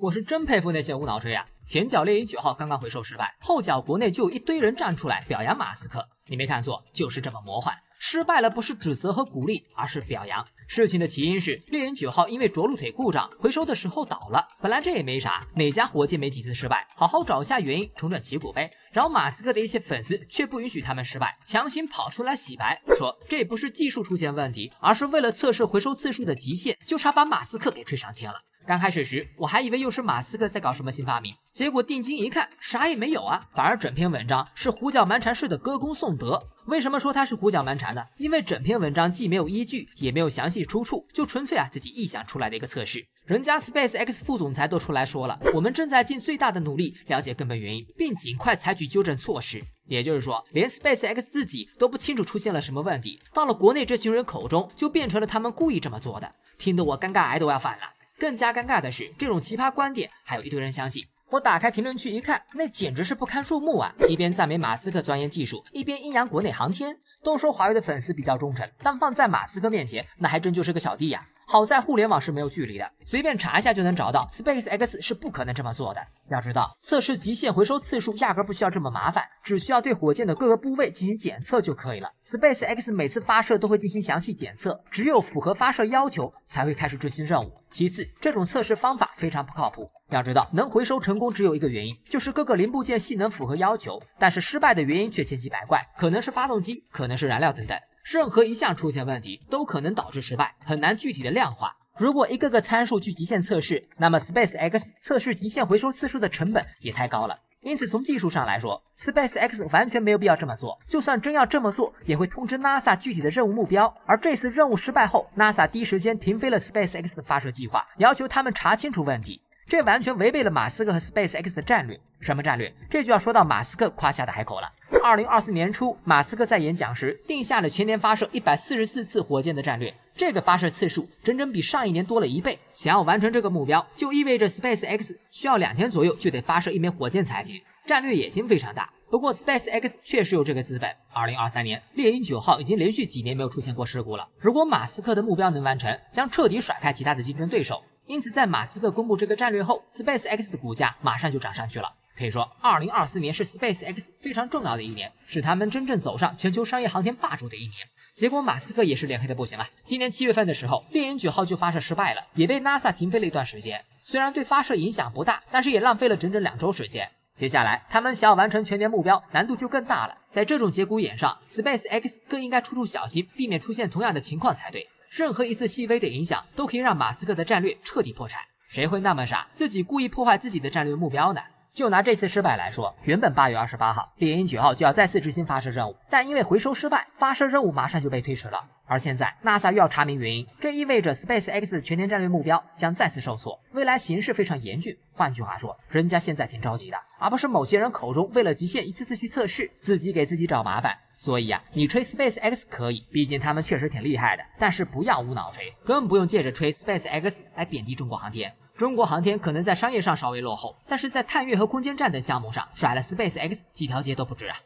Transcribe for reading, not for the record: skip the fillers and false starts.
我是真佩服那些无脑追啊！前脚猎鹰9号刚刚回收失败，后脚国内就有一堆人站出来表扬马斯克。你没看错，就是这么魔幻。失败了不是指责和鼓励，而是表扬。事情的起因是猎鹰9号因为着陆腿故障，回收的时候倒了。本来这也没啥，哪家火箭没几次失败？好好找一下原因，重整旗鼓呗。然后马斯克的一些粉丝却不允许他们失败，强行跑出来洗白，说这不是技术出现问题，而是为了测试回收次数的极限，就差把马斯克给吹上天了。刚开始时，我还以为又是马斯克在搞什么新发明，结果定睛一看，啥也没有啊，反而整篇文章是胡搅蛮缠式的歌功颂德。为什么说他是胡搅蛮缠呢？因为整篇文章既没有依据，也没有详细出处，就纯粹自己臆想出来的一个测试。人家 SpaceX 副总裁都出来说了，我们正在尽最大的努力了解根本原因，并尽快采取纠正措施。也就是说，连 SpaceX 自己都不清楚出现了什么问题，到了国内这群人口中，就变成了他们故意这么做的，听得我尴尬癌都要犯了。更加尴尬的是，这种奇葩观点还有一堆人相信。我打开评论区一看，那简直是不堪入目啊！一边赞美马斯克钻研技术，一边阴阳国内航天。都说华为的粉丝比较忠诚，但放在马斯克面前，那还真就是个小弟呀。好在互联网是没有距离的，随便查一下就能找到 SpaceX 是不可能这么做的。要知道，测试极限回收次数压根不需要这么麻烦，只需要对火箭的各个部位进行检测就可以了。SpaceX 每次发射都会进行详细检测，只有符合发射要求才会开始执行任务。其次，这种测试方法非常不靠谱。要知道，能回收成功只有一个原因，就是各个零部件性能符合要求，但是失败的原因却千奇百怪，可能是发动机，可能是燃料等等。任何一项出现问题都可能导致失败，很难具体的量化。如果一个个参数去极限测试，那么 SpaceX 测试极限回收次数的成本也太高了。因此从技术上来说 ，SpaceX 完全没有必要这么做。就算真要这么做，也会通知 NASA 具体的任务目标。而这次任务失败后 ，NASA 第一时间停飞了 SpaceX 的发射计划，要求他们查清楚问题。这完全违背了马斯克和 SpaceX 的战略。什么战略？这就要说到马斯克夸下的海口了。2024年初，马斯克在演讲时定下了全年发射144次火箭的战略，这个发射次数整整比上一年多了1倍。想要完成这个目标，就意味着 SpaceX 需要2天左右就得发射一枚火箭才行，战略野心非常大。不过 SpaceX 确实有这个资本。2023年，猎鹰9号已经连续几年没有出现过事故了。如果马斯克的目标能完成，将彻底甩开其他的竞争对手。因此，在马斯克公布这个战略后 ，SpaceX 的股价马上就涨上去了。可以说，2024年是 SpaceX 非常重要的一年，是他们真正走上全球商业航天霸主的一年。结果马斯克也是脸黑的不行了。今年7月份的时候，猎鹰9号就发射失败了，也被 NASA 停飞了一段时间。虽然对发射影响不大，但是也浪费了整整2周时间。接下来，他们想要完成全年目标，难度就更大了。在这种节骨眼上 ，SpaceX 更应该处处小心，避免出现同样的情况才对。任何一次细微的影响，都可以让马斯克的战略彻底破产。谁会那么傻，自己故意破坏自己的战略目标呢？就拿这次失败来说，原本8月28号，猎鹰9号就要再次执行发射任务，但因为回收失败，发射任务马上就被推迟了。而现在 NASA 又要查明原因，这意味着 SpaceX 的全年战略目标将再次受挫，未来形势非常严峻。换句话说，人家现在挺着急的，而不是某些人口中为了极限一次次去测试，自己给自己找麻烦。所以你吹 SpaceX 可以，毕竟他们确实挺厉害的，但是不要无脑吹，更不用借着吹 SpaceX 来贬低中国航天。中国航天可能在商业上稍微落后，但是在探月和空间站等项目上甩了 SpaceX 几条街都不止啊。